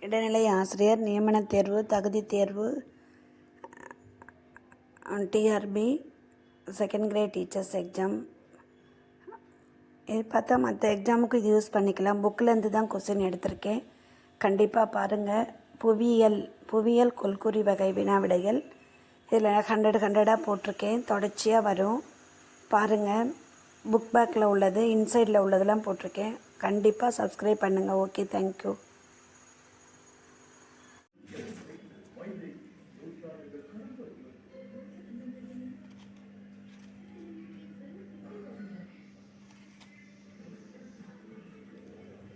இடைநிலை ஆசிரியர் நியமனத் தேர்வு, தகுதி தேர்வு, TRB, second grade teachers exam. இது பார்த்தா மற்ற எக்ஸாமுக்கு இது யூஸ் பண்ணிக்கலாம். புக்கிலேருந்து தான் கொஸ்டின் எடுத்திருக்கேன். கண்டிப்பாக பாருங்கள். புவியியல் கொள்குறி வகை வினா விடைகள் இதில் 100 போட்டிருக்கேன். தொடர்ச்சியாக வரும் பாருங்கள். புக் பேக்கில் உள்ளது, இன்சைடில் உள்ளதெல்லாம் போட்டிருக்கேன். கண்டிப்பாக சப்ஸ்கிரைப் பண்ணுங்கள். Okay, thank you.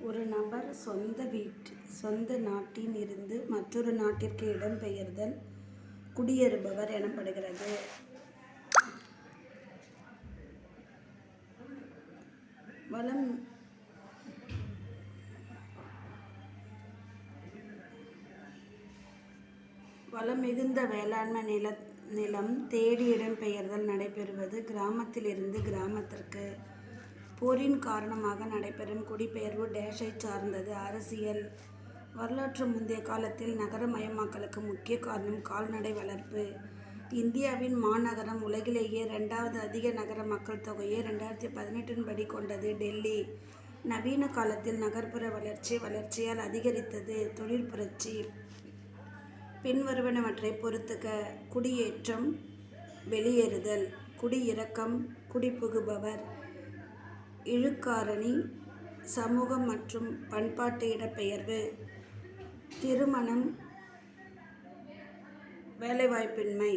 ஒரு நபர் சொந்த நாட்டில் இருந்து மற்றொரு நாட்டிற்கு இடம்பெயர்தல் குடியேறுபவர் எனப்படுகிறது. வளம் மிகுந்த வேளாண்மை நிலம் தேடி இடம்பெயர்தல் நடைபெறுவது கிராமத்திலிருந்து கிராமத்திற்கு. போரின் காரணமாக நடைபெறும் குடிபெயர்வு டேஷை சார்ந்தது. அரசியல். வரலாற்று முந்தைய காலத்தில் நகரமயமாக்கலுக்கு முக்கிய காரணம் கால்நடை வளர்ப்பு. இந்தியாவின் மாநகரம் உலகிலேயே 2வது அதிக நகர மக்கள் தொகையை 2018 படி கொண்டது டெல்லி. நவீன காலத்தில் நகர்ப்புற வளர்ச்சியால் அதிகரித்தது தொழிற்புரட்சி. பின்வருவனவற்றை பொறுத்துக. குடியேற்றம், வெளியேறுதல். குடியிறக்கம், குடிபுகுபவர். இழுக்காரணி, சமூகம் மற்றும் பண்பாட்டு இடப்பெயர்வு. திருமணம், வேலைவாய்ப்பின்மை.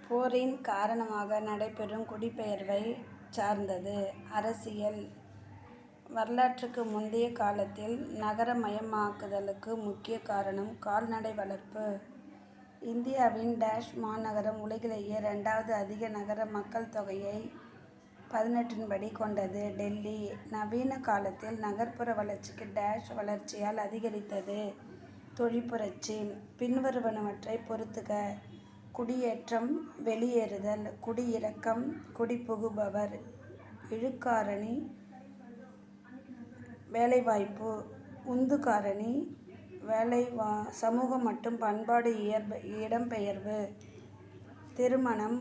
போரின் காரணமாக நடைபெறும் குடிபெயர்வை சார்ந்தது. அரசியல். வரலாற்றுக்கு முந்தைய காலத்தில் நகரமயமாக்குதலுக்கு முக்கிய காரணம் கால்நடை வளர்ப்பு. இந்தியாவின் டேஷ் மாநகரம் உலகிலேயே 2வது அதிக நகர மக்கள் தொகையை 18 படி கொண்டது டெல்லி. நவீன காலத்தில் நகர்ப்புற வளர்ச்சிக்கு டேஷ் வளர்ச்சியால் அதிகரித்தது தொழிற்புரட்சி. பின்வருவனவற்றை பொறுத்துக. குடியேற்றம், வெளியேறுதல். குடியிறக்கம், குடிபுகுபவர். இழுக்காரணி, வேலைவாய்ப்பு. உந்துகாரணி, சமூகம் மற்றும் பண்பாடு இடம்பெயர்வு. திருமணம்,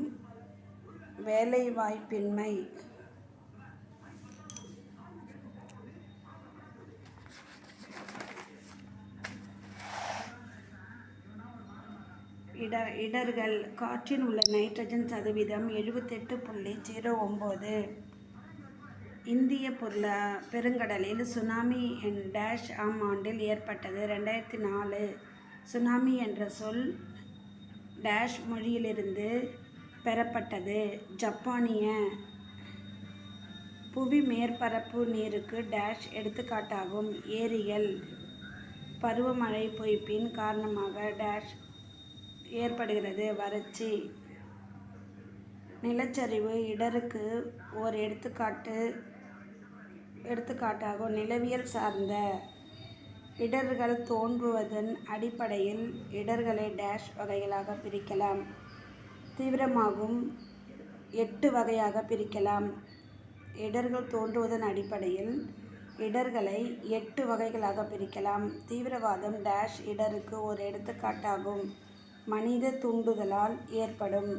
வேலைவாய்ப்பின்மை. இடர்கள். காற்றில் உள்ள நைட்ரஜன் சதவீதம் 78.09. இந்திய பெருங்கடலில் சுனாமி டேஷ் ஆம் ஆண்டில் ஏற்பட்டது 2004. சுனாமி என்ற சொல் டேஷ் மொழியிலிருந்து பெறப்பட்டது. ஜப்பானிய. புவி மேற்பரப்பு நீருக்கு டேஷ் எடுத்துக்காட்டாகும். ஏரிகள். பருவமழை பொய்ப்பின் காரணமாக டேஷ் ஏற்படுகிறது. வறட்சி. நிலச்சரிவு இடருக்கு ஓர் எடுத்துக்காட்டாகும். நிலவியல் சார்ந்த. இடர்கள் தோன்றுவதன் அடிப்படையில் இடர்களை டேஷ் வகைகளாக பிரிக்கலாம். தீவிரமாகும் 8 வகையாக பிரிக்கலாம். இடர்கள் தோன்றுவதன் அடிப்படையில் இடர்களை 8 வகைகளாக பிரிக்கலாம். தீவிரவாதம் டேஷ் இடருக்கு ஓர் எடுத்துக்காட்டாகும். மனித தூண்டுதலால் ஏற்படும்.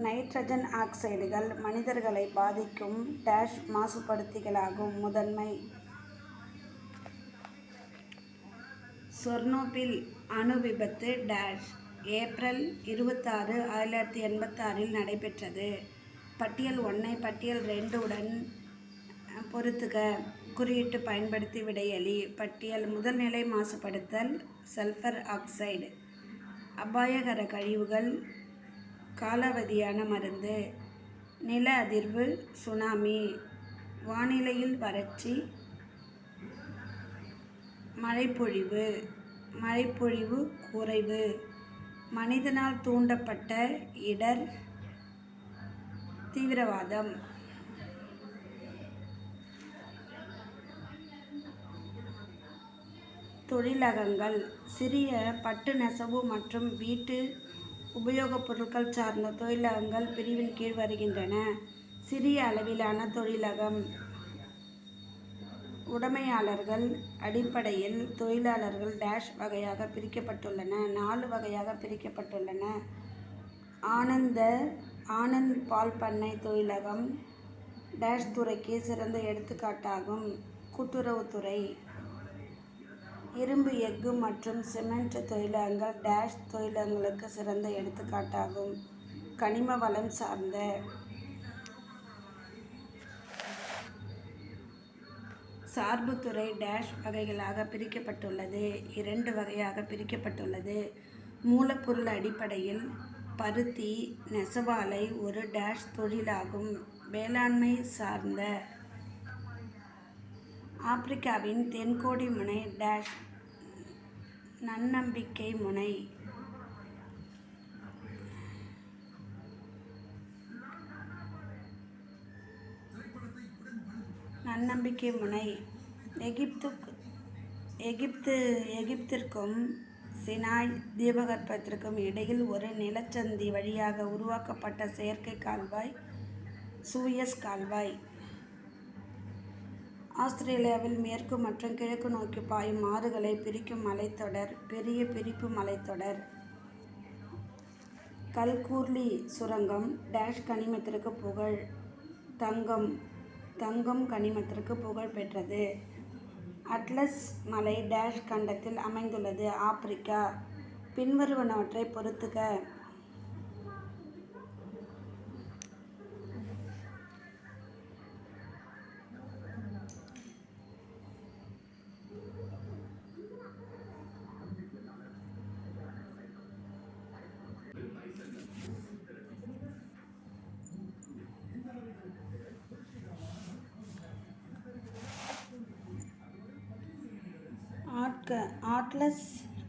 நைட்ரஜன் ஆக்சைடுகள் மனிதர்களை பாதிக்கும் டேஷ் மாசுபடுத்திகளாகும். முதன்மை. சொர்னோபில் அணு விபத்து டேஷ் ஏப்ரல் 26, 1986 நடைபெற்றது. பட்டியல் 1 பட்டியல் 2 உடன் பொறுத்துக. குறியீட்டு பயன்படுத்தி விடையளி. பட்டியல். முதல்நிலை மாசுபடுத்தல் சல்ஃபர் ஆக்சைடு. அபாயகர கழிவுகள் காலாவதியான மருந்து. நில அதிர்வு சுனாமி. வானிலையில் வறட்சி மழைப்பொழிவு குறைவு. மனிதனால் தூண்டப்பட்ட இடர் தீவிரவாதம். தொழிலகங்கள் சிறிய பட்டு நெசவு மற்றும் வீட்டு உபயோகப் பொருட்கள் சார்ந்த தொழிலகங்கள் பிரிவின் கீழ் வருகின்றன. சிறிய அளவிலான தொழிலகம். உடைமையாளர்கள் அடிப்படையில் தொழிலாளர்கள் டேஷ் வகையாக பிரிக்கப்பட்டுள்ளன. 4 வகையாக பிரிக்கப்பட்டுள்ளன. ஆனந்த் பால் பண்ணை தொழிலகம் டேஷ் துறைக்கு சிறந்த எடுத்துக்காட்டாகும். கூட்டுறவுத்துறை. இரும்பு எஃகு மற்றும் சிமெண்ட் தொழிலகங்கள் டேஷ் தொழிலகங்களுக்கு சிறந்த எடுத்துக்காட்டாகும். கனிம வளம் சார்ந்த. சார்புத்துறை டேஷ் வகைகளாக பிரிக்கப்பட்டுள்ளது. 2 வகையாக பிரிக்கப்பட்டுள்ளது. மூலப்பொருள் அடிப்படையில் பருத்தி நெசவாலை ஒரு டேஷ் தொழிலாகும். வேளாண்மை சார்ந்த. ஆப்பிரிக்காவின் தென்கோடி முனை டேஷ் நன்னம்பிக்கை முனை. நன்னம்பிக்கை முனை. எகிப்திற்கும் சினாய் தீபகற்பத்திற்கும் இடையில் ஒரு நிலச்சந்தி வழியாக உருவாக்கப்பட்ட செயற்கை கால்வாய் சூயஸ் கால்வாய். ஆஸ்திரேலியாவில் மேற்கு மற்றும் கிழக்கு நோக்கி பாயும் ஆறுகளை பிரிக்கும் மலைத்தொடர் பெரிய பிரிப்பு மலைத்தொடர். கல்கூர்லி சுரங்கம் டேஷ் கனிமத்திற்கு புகழ். தங்கம் கனிமத்திற்கு புகழ் பெற்றது. அட்லஸ் மலை டேஷ் கண்டத்தில் அமைந்துள்ளது. ஆப்பிரிக்கா. பின்வருவனவற்றை பொறுத்துக.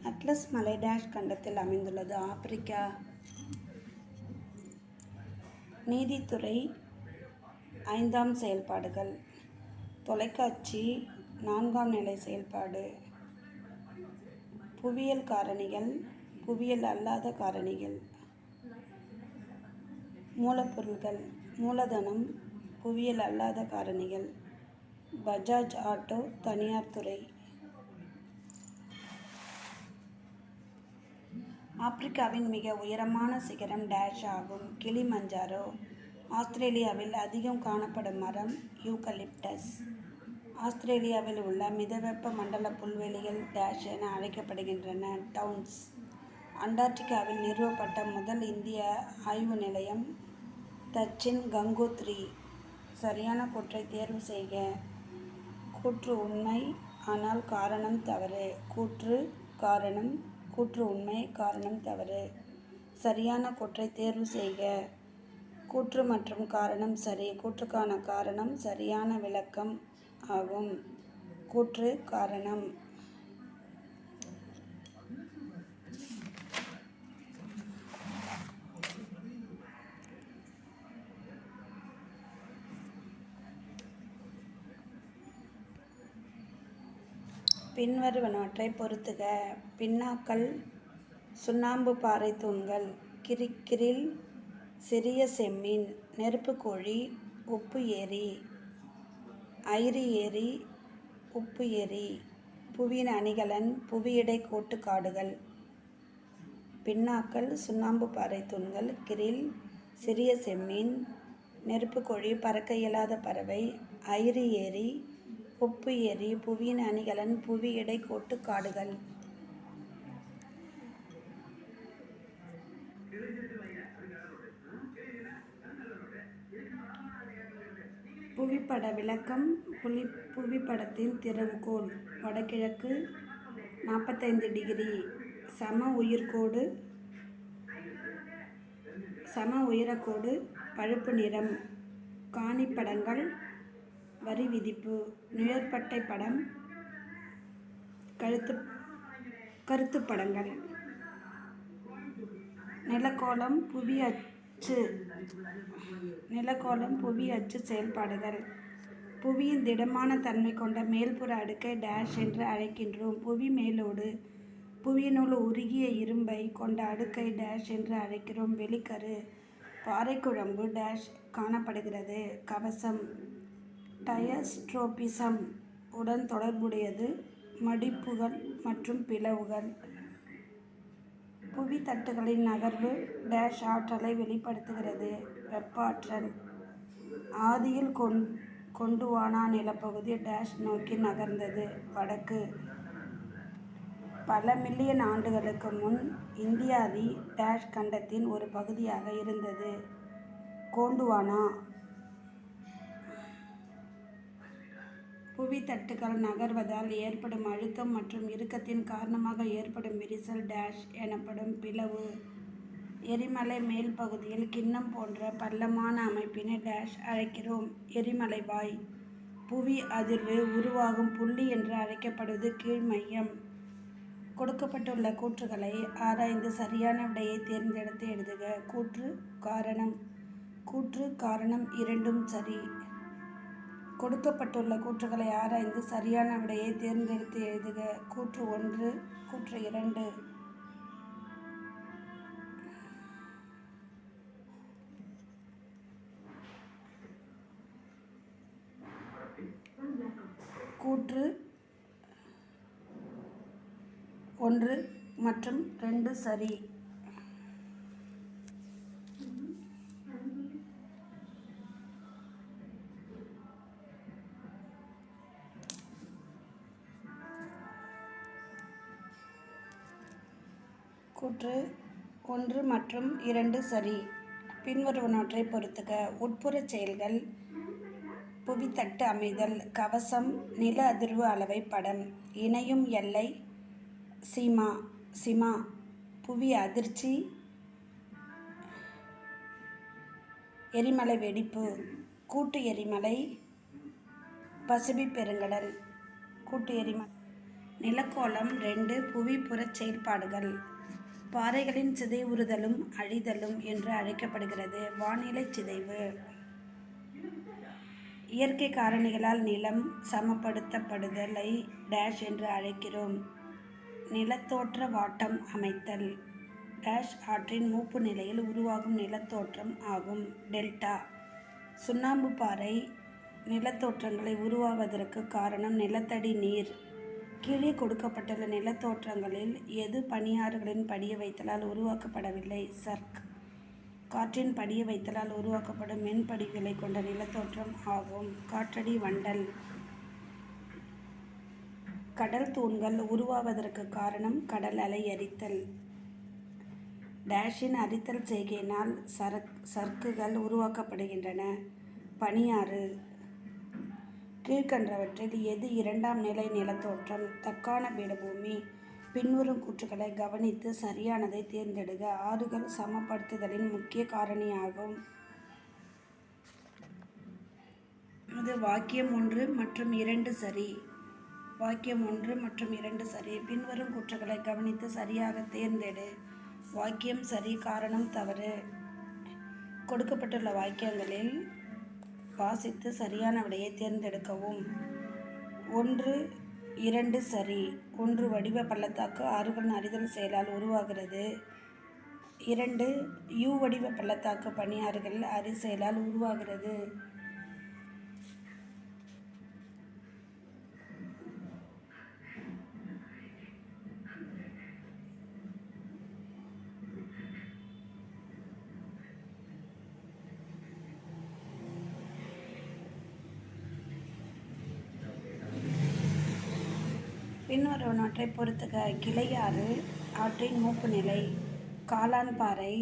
அட்லஸ் மலை டேஷ் கண்டத்தில் அமைந்துள்ளது. ஆப்பிரிக்கா. நீதித்துறை 5ஆம் செயல்பாடுகள். தொலைக்காட்சி 4ஆம் நிலை செயல்பாடு. புவியியல் காரணிகள் புவியியல் அல்லாத காரணிகள். மூலப்பொருள்கள் மூலதனம் புவியியல் அல்லாத காரணிகள். பஜாஜ் ஆட்டோ தனியார் துறை. ஆப்பிரிக்காவின் மிக உயரமான சிகரம் டேஷ் ஆகும். கிளிமஞ்சாரோ. ஆஸ்திரேலியாவில் அதிகம் காணப்படும் மரம் யூகலிப்டஸ். ஆஸ்திரேலியாவில் உள்ள மிதவெப்ப மண்டல புல்வெளிகள் டேஷ் என அழைக்கப்படுகின்றன. டவுன்ஸ். அண்டார்டிகாவில் நிறுவப்பட்ட முதல் இந்திய ஆய்வு நிலையம் தச்சின் கங்கோத்ரி. சரியான கூற்றை தேர்வு செய்க. கூற்று உண்மை ஆனால் காரணம் தவறு. கூற்று உண்மை காரணம் தவறு. சரியான கூற்றை தேர்வு செய்க. கூற்று மற்றும் காரணம் சரி. கூற்றுக்கான காரணம் சரியான விளக்கம் ஆகும். கூற்று காரணம். பின்வருவனவற்றை பொறுத்துக. பின்னாக்கள் சுண்ணாம்பு பாறை தூண்கள். கிரில் சிறிய செம்மீன். நெருப்புக்கோழி உப்பு ஏரி. ஐரி ஏரி உப்பு ஏரி. புவியின் அணிகலன் புவியிடை கோட்டு காடுகள். பின்னாக்கள் சுண்ணாம்பு பாறை தூண்கள். கிரில் சிறிய செம்மீன். நெருப்புக்கோழி பறக்க இயலாத பறவை. ஐரி ஏரி உப்பு ஏரி. புவியின் அணிகலன் புவி இடைக்கோட்டு காடுகள். புவிப்பட விளக்கம். புவிப்படத்தின் திறவுகோல் வடகிழக்கு 45 டிகிரி. சம உயரக்கோடு பழுப்பு நிறம். காணிப்படங்கள் வரி விதிப்பு. நிழற்பட்டை படம் கருத்துப்படங்கள். நிலக்கோளம் அச்சு. நிலக்கோளம் புவி அச்சு செயல்பாடுகள். புவியின் திடமான தன்மை கொண்ட மேல்புற அடுக்கை டேஷ் என்று அழைக்கின்றோம். புவி மேலோடு புவியினுள் உருகிய இரும்பை கொண்ட அடுக்கை டேஷ் என்று அழைக்கிறோம். வெளிக்கரு பாறைக்குழம்பு டேஷ் காணப்படுகிறது. கவசம் டயஸ்ட்ரோபிசம் உடன் தொடர்புடையது. மடிப்புகள் மற்றும் பிளவுகள். புவி தட்டுகளின் நகர்வு டேஷ் ஆற்றலை வெளிப்படுத்துகிறது. வெப்பாற்றல். ஆதியில் கொண்டுவானா நிலப்பகுதி டேஷ் நோக்கி நகர்ந்தது. வடக்கு. பல மில்லியன் ஆண்டுகளுக்கு முன் இந்தியாதி டேஷ் கண்டத்தின் ஒரு பகுதியாக இருந்தது. கோண்டுவானா. புவி தட்டுகள் நகர்வதால் ஏற்படும் அழுத்தம் மற்றும் இறுக்கத்தின் காரணமாக ஏற்படும் விரிசல் டேஷ் எனப்படும். பிளவு. எரிமலை மேல் பகுதியில் கிண்ணம் போன்ற பள்ளமான அமைப்பினை டேஷ் அழைக்கிறோம். எரிமலைவாய். புவி அதிர்வு உருவாகும் புள்ளி என்று அழைக்கப்படுவது கீழ்மையம். கொடுக்கப்பட்டுள்ள கூற்றுகளை ஆராய்ந்து சரியான விடையை தேர்ந்தெடுத்து எழுதுக. கூற்று காரணம். கூற்று காரணம் இரண்டும் சரி. கொடுக்கப்பட்டுள்ள கூற்றுகளை ஆராய்ந்து சரியான விடையை தேர்ந்தெடுத்து எழுதுக. கூற்று 1, கூற்று 2. கூற்று 1 மற்றும் 2 சரி. கூற்று 1 மற்றும் 2 சரி. பின்வருவனவற்றை பொறுத்துக. உட்புறச் செயல்கள். புவித்தட்டு அமைதல். கவசம். நில அதிர்வு அளவை படம். இணையும் எல்லை. சிமா. புவி அதிர்ச்சி. எரிமலை வெடிப்பு. கூட்டு எரிமலை. பசிபிக் பெருங்கடல். கூட்டு எரிமலை. நிலக்கோளம் 2 புவிப்புறச் செயல்பாடுகள். பாறைகளின் சிதைவுறுதலும் அழிதலும் என்று அழைக்கப்படுகிறது. வானிலை சிதைவு. இயற்கை காரணிகளால் நிலம் சமப்படுத்தப்படுதலை டேஷ் என்று அழைக்கிறோம். நிலத்தோற்ற வாட்டம் அமைத்தல் டேஷ் ஆற்றின் மூப்பு நிலையில் உருவாகும் நிலத்தோற்றம் ஆகும். டெல்டா. சுண்ணாம்பு பாறை நிலத்தோற்றங்களை உருவாவதற்கு காரணம் நிலத்தடி நீர். கீழே கொடுக்கப்பட்டுள்ள நிலத்தோற்றங்களில் எது பனியாறுகளின் படிய வைத்தலால் உருவாக்கப்படவில்லை? சர்க். காற்றின் படிய வைத்தலால் உருவாக்கப்படும் மென்படிவுகளை கொண்ட நிலத்தோற்றம் ஆகும். காற்றடி வண்டல். கடல் தூண்கள் உருவாவதற்கு காரணம் கடல் அலை அரித்தல். டேஷின் அரித்தல் செய்கையினால் சர்க்குகள் உருவாக்கப்படுகின்றன. பனியாறு. கீழ்கண்டவற்றில் எது இரண்டாம் நிலை நிலத்தோற்றம்? தக்கான பீடபூமி. பின்வரும் கூற்றுகளை கவனித்து சரியானதை தேர்ந்தெடுக. ஆறுகள் சமப்படுத்துதலின் முக்கிய காரணியாகும். இது வாக்கியம் 1 மற்றும் 2 சரி. வாக்கியம் 1 மற்றும் 2 சரி. பின்வரும் கூற்றுகளை கவனித்து சரியாக தேர்ந்தெடு. வாக்கியம் சரி, காரணம் தவறு. கொடுக்கப்பட்டுள்ள வாக்கியங்களில் வாசித்து சரியான விடையை தேர்ந்தெடுக்கவும். 1, 2 சரி. 1 வடிவ பள்ளத்தாக்கு ஆறுகளின் அரிதல் செயலால் உருவாகிறது. 2 யூ வடிவ பள்ளத்தாக்கு பனியாறுகள் அரி செயலால் உருவாகிறது. பின்வருவனவற்றை பொறுத்துக. கிளையாறு ஆற்றின் மூப்பு நிலை. காளான் பாறை.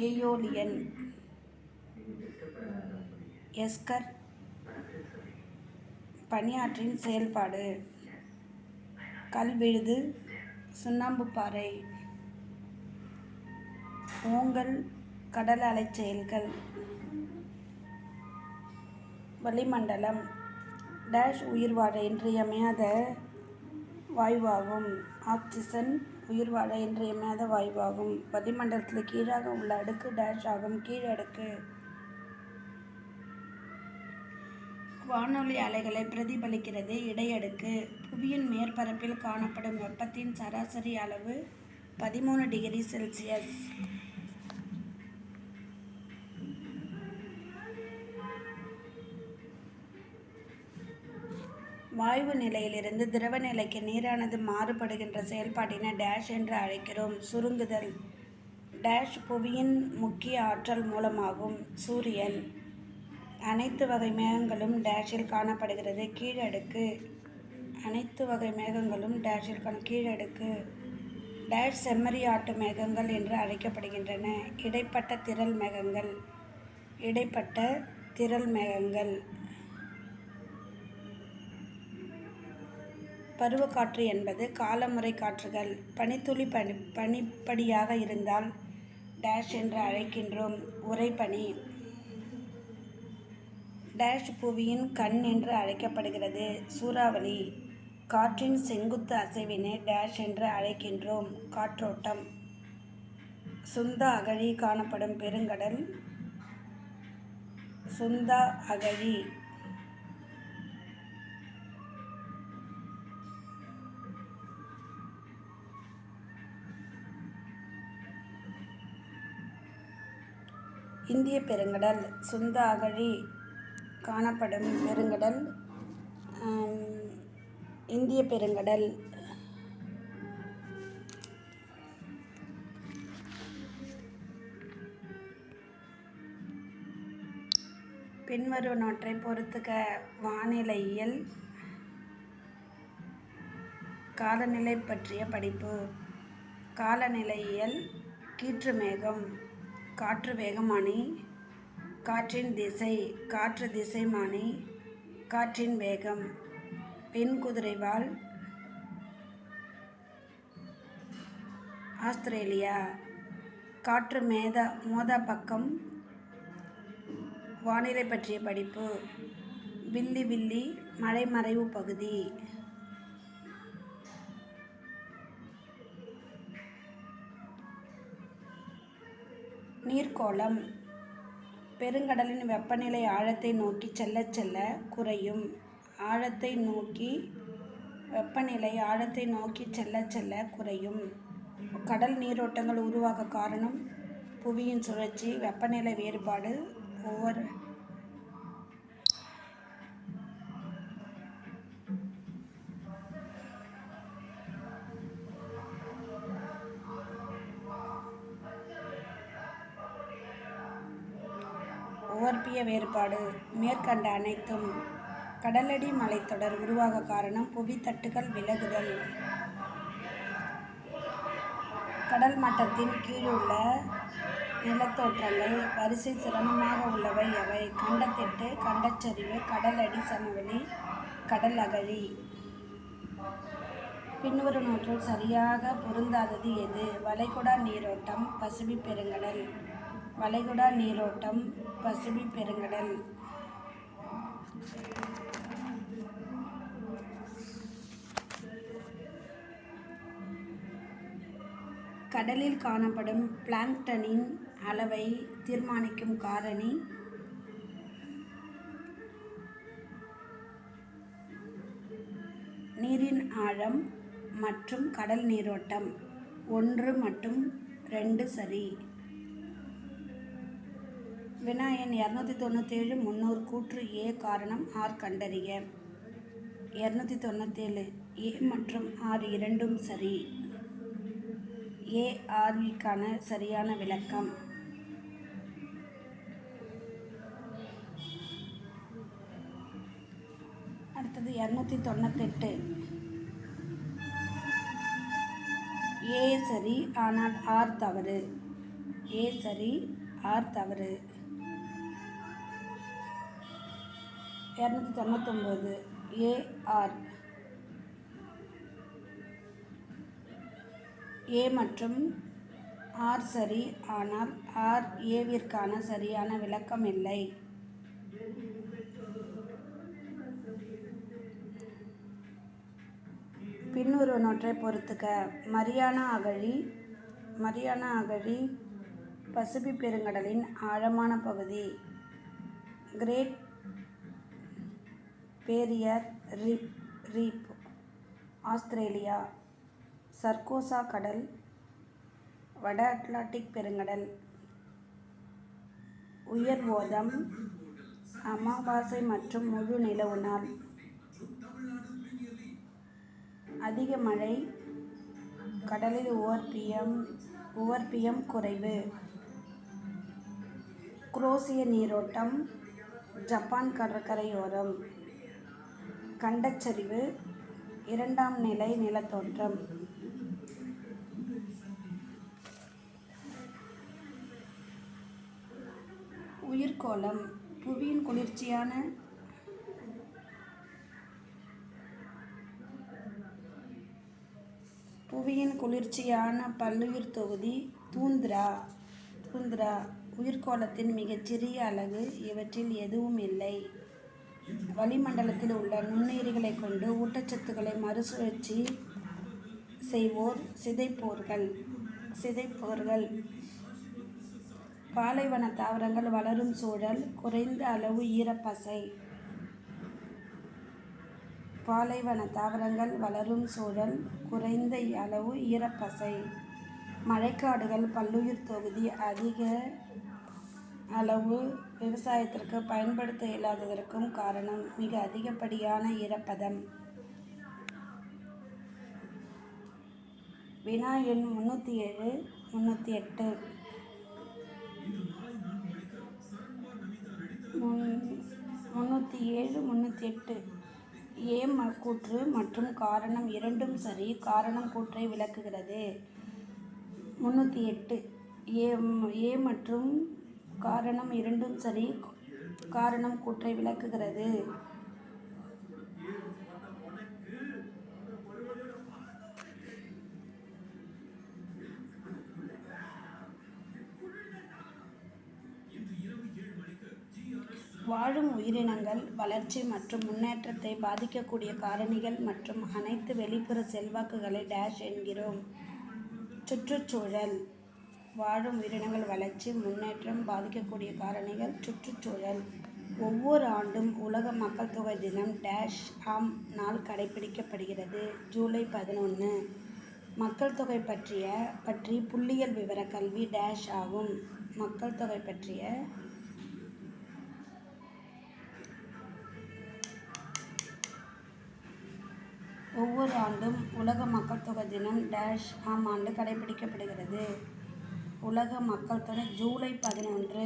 ஏயோலியன். எஸ்கர் பனியாற்றின் செயல்பாடு. கல்விழுது சுண்ணாம்பு பாறை. ஓங்கல் கடல் அலை செயல்கள். வளிமண்டலம் டேஷ் உயிர் வாழ இன்றியமையாத வாயுவாகும். ஆக்சிஜன் உயிர் வாழ இன்றியமையாத வாயுவாகும். வளிமண்டலத்தில் கீழாக உள்ள அடுக்கு டேஷ் ஆகும். கீழடுக்கு வானொலி அலைகளை பிரதிபலிக்கிறது. இடையடுக்கு புவியின் மேற்பரப்பில் காணப்படும் வெப்பத்தின் சராசரி அளவு 13 டிகிரி செல்சியஸ். வாயு நிலையிலிருந்து திரவ நிலைக்கு நீரானது மாறுபடுகின்ற செயல்பாட்டினை டேஷ் என்று அழைக்கிறோம். சுருங்குதல் டேஷ் புவியின் முக்கிய ஆற்றல் மூலமாகும். சூரியன் அனைத்து வகை மேகங்களும் டேஷில் காணப்படுகிறது. கீழடுக்கு அனைத்து வகை மேகங்களும் டேஷில் கீழடுக்கு டேஷ் செம்மறி ஆட்டு மேகங்கள் என்று அழைக்கப்படுகின்றன. இடைப்பட்ட திரள் மேகங்கள் இடைப்பட்ட திரள் மேகங்கள். பருவக்காற்று என்பது காலமுறை காற்றுகள். பனித்துளி பனிப்படியாக இருந்தால் டேஷ் என்று அழைக்கின்றோம். உறைபனி டேஷ் புவியின் கண் என்று அழைக்கப்படுகிறது. சூறாவளி காற்றின் செங்குத்து அசைவினை டேஷ் என்று அழைக்கின்றோம். காற்றோட்டம் சுந்தா அகழி காணப்படும் பெருங்கடல் சுந்தா அகழி. இந்திய பெருங்கடல் சுந்தா அகழி காணப்படும் பெருங்கடல் இந்திய பெருங்கடல். பின்வருவனவற்றை பொறுத்துக. வானிலையியல் காலநிலை பற்றிய படிப்பு. காலநிலையியல் கீற்று மேகம் காற்று வேகமானி காற்றின் திசை காற்று திசைமானி காற்றின் வேகம். வெண்குதிரைவால் ஆஸ்திரேலியா. காற்று மோதா பக்கம் வானிலை பற்றிய படிப்பு. வில்லி வில்லி மழை மறைவு பகுதி. நீர்க்கோளம் பெருங்கடலின் வெப்பநிலை ஆழத்தை நோக்கி செல்ல செல்ல குறையும். ஆழத்தை நோக்கி வெப்பநிலை ஆழத்தை நோக்கி செல்ல செல்ல குறையும். கடல் நீரோட்டங்கள் உருவாக காரணம் புவியின் சுழற்சி. வெப்பநிலை வேறுபாடு ஓவர்பிய வேறுபாடு. மேற்கண்ட அனைத்தும் கடலடி மலைத்தொடர் உருவாக காரணம் புவித்தட்டுகள் விலகுதல். கடல் மட்டத்தின் கீழுள்ள நிலத்தோற்றங்கள் வரிசை சிரமமாக உள்ளவை எவை? கண்டத்திட்டு கண்டச்சரிவு கடலடி சமவெளி கடல் அகழி. பின்வருவனவற்றுள் சரியாக பொருந்தாதது எது? வளைகுடா நீரோட்டம் பசிபிக் பெருங்கடல். வளைகுடா நீரோட்டம் பசிபிக் பெருங்கடல். கடலில் காணப்படும் பிளாங்க்டனின் அளவை தீர்மானிக்கும் காரணி நீரின் ஆழம் மற்றும் கடல் நீரோட்டம். 1 மற்றும் 2 சரி. வினா எண் 297 300 கூற்று A காரணம் R கண்டறிக. 297 A மற்றும் R இரண்டும் சரி. A RVக்கான சரியான விளக்கம். அடுத்தது 298 A சரி ஆனால் R தவறு. A சரி R தவறு. 299 A R A மற்றும் R சரி ஆனால் R Aவிற்கான சரியான விளக்கம் இல்லை. பின்வருவனவற்றை பொறுத்துக. மரியானா அகழி பசிபிக் பெருங்கடலின் ஆழமான பகுதி. Great Barrier Reef Australia. Sargasso கடல் வட அட்லாண்டிக் பெருங்கடல். உயர் ஓதம் அமாவாசை மற்றும் முழு நிலவு நாள். அதிக மழை கடலில் உவர்பியம் குறைவு. குரோசிய நீரோட்டம் ஜப்பான் கடற்கரையோரம். கண்டச்சரிவு இரண்டாம் நிலை நிலத்தோற்றம். உயிர்க்கோளம் புவியின் குளிர்ச்சியான பல்லுயிர் தொகுதி தூந்திரா. உயிர்க்கோளத்தின் மிகச்சிறிய அலகு. இவற்றில் எதுவும் இல்லை. வளிமண்டலத்தில் உள்ள நுண்ணுயிரிகளை கொண்டு ஊட்டச்சத்துக்களை மறுசுழற்சி செய்வோர் சிதைப்போர்கள். பாலைவன தாவரங்கள் வளரும் சூழல். குறைந்த அளவு ஈரப்பசை. மழைக்காடுகள் பல்லுயிர் தொகுதி. அதிக அளவு விவசாயத்திற்கு பயன்படுத்த இயலாததற்கும் காரணம் மிக அதிகப்படியான ஈரப்பதம். வினா எண் 307, 308. 307, 308. ஏ கூற்று மற்றும் காரணம் இரண்டும் சரி. காரணம் கூற்றை விளக்குகிறது. 308. ஏ மற்றும் காரணம் இரண்டும் சரி. காரணம் கூற்றை விளக்குகிறது. வாழும் உயிரினங்கள் வளர்ச்சி மற்றும் முன்னேற்றத்தை பாதிக்கக்கூடிய காரணிகள் மற்றும் அனைத்து வெளிப்புற செல்வாக்குகளை டேஷ் என்கிறோம். சுற்றுச்சூழல். வாழும் உயிரினங்கள் வளர்ச்சி முன்னேற்றம் பாதிக்கக்கூடிய காரணிகள் சுற்றுச்சூழல். ஒவ்வொரு ஆண்டும் உலக மக்கள் தொகை தினம் டேஷ் ஆம் நாள் கடைபிடிக்கப்படுகிறது. ஜூலை 11. மக்கள் தொகை பற்றி புள்ளியியல் விவர கல்வி டேஷ் ஆகும். மக்கள் தொகை பற்றிய ஒவ்வொரு ஆண்டும் உலக மக்கள் தொகை தினம் டேஷ் ஆம் ஆண்டு கடைபிடிக்கப்படுகிறது. உலக மக்கள் தொகை ஜூலை 11.